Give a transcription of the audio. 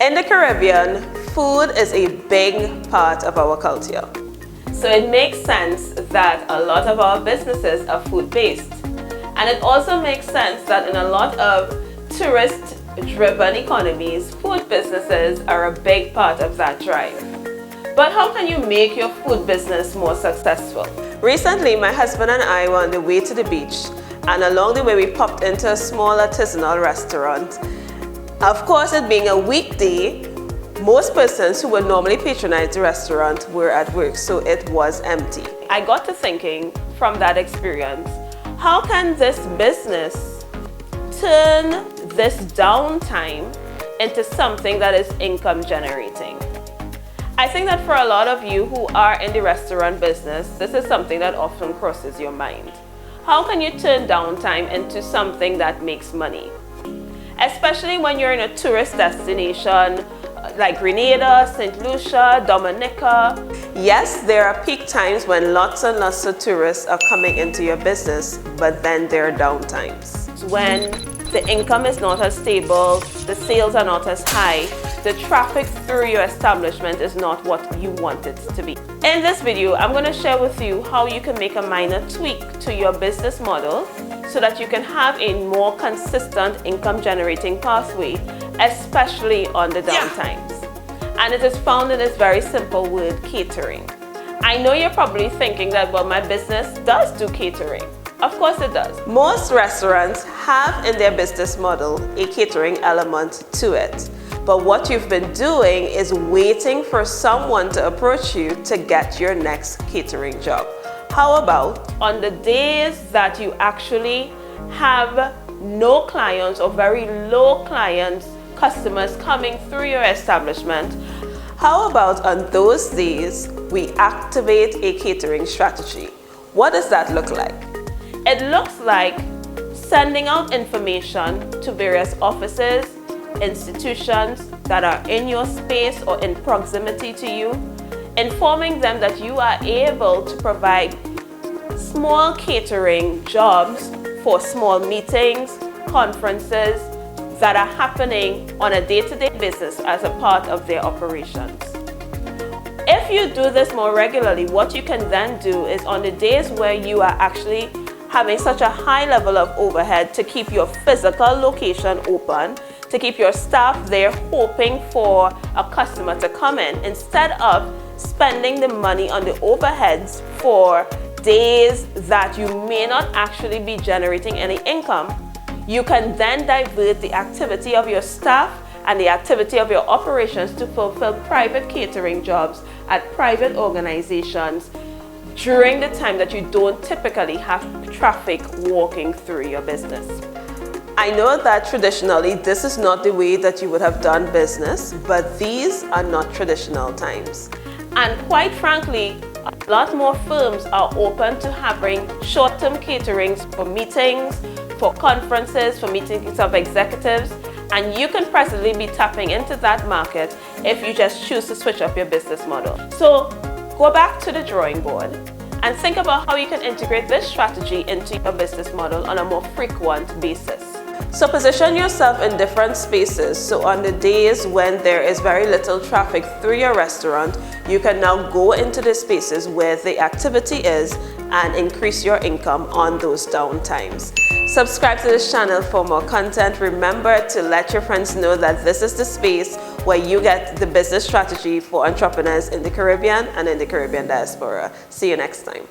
In the Caribbean, food is a big part of our culture. So it makes sense that a lot of our businesses are food-based. And it also makes sense that in a lot of tourist-driven economies, food businesses are a big part of that drive. But how can you make your food business more successful? Recently, my husband and I were on the way to the beach, and along the way we popped into a small artisanal restaurant. Of course, it being a weekday, most persons who would normally patronize the restaurant were at work, so it was empty. I got to thinking from that experience, how can this business turn this downtime into something that is income generating? I think that for a lot of you who are in the restaurant business, this is something that often crosses your mind. How can you turn downtime into something that makes money? Especially when you're in a tourist destination like Grenada, St. Lucia, Dominica. Yes, there are peak times when lots and lots of tourists are coming into your business, but then there are downtimes. When the income is not as stable, the sales are not as high, the traffic through your establishment is not what you want it to be. In this video, I'm going to share with you how you can make a minor tweak to your business model so that you can have a more consistent income generating pathway, especially on the downtimes. And it is found in this very simple word, catering. I know you're probably thinking that, well, my business does do catering. Of course it does. Most restaurants have in their business model a catering element to it. But what you've been doing is waiting for someone to approach you to get your next catering job. How about on the days that you actually have no clients or very low customers coming through your establishment? How about on those days we activate a catering strategy? What does that look like? It looks like sending out information to various offices, institutions that are in your space or in proximity to you, informing them that you are able to provide small catering jobs for small meetings, conferences that are happening on a day-to-day basis as a part of their operations. If you do this more regularly, what you can then do is on the days where you are actually having such a high level of overhead to keep your physical location open, to keep your staff there hoping for a customer to come in, instead of spending the money on the overheads for days that you may not actually be generating any income, you can then divert the activity of your staff and the activity of your operations to fulfill private catering jobs at private organizations during the time that you don't typically have traffic walking through your business. I know that traditionally this is not the way that you would have done business, but these are not traditional times. And quite frankly, a lot more firms are open to having short-term caterings for meetings, for conferences, for meetings of executives, and you can presently be tapping into that market if you just choose to switch up your business model. So go back to the drawing board and think about how you can integrate this strategy into your business model on a more frequent basis. So position yourself in different spaces. So on the days when there is very little traffic through your restaurant, you can now go into the spaces where the activity is and increase your income on those downtimes. Subscribe to this channel for more content. Remember to let your friends know that this is the space where you get the business strategy for entrepreneurs in the Caribbean and in the Caribbean diaspora. See you next time.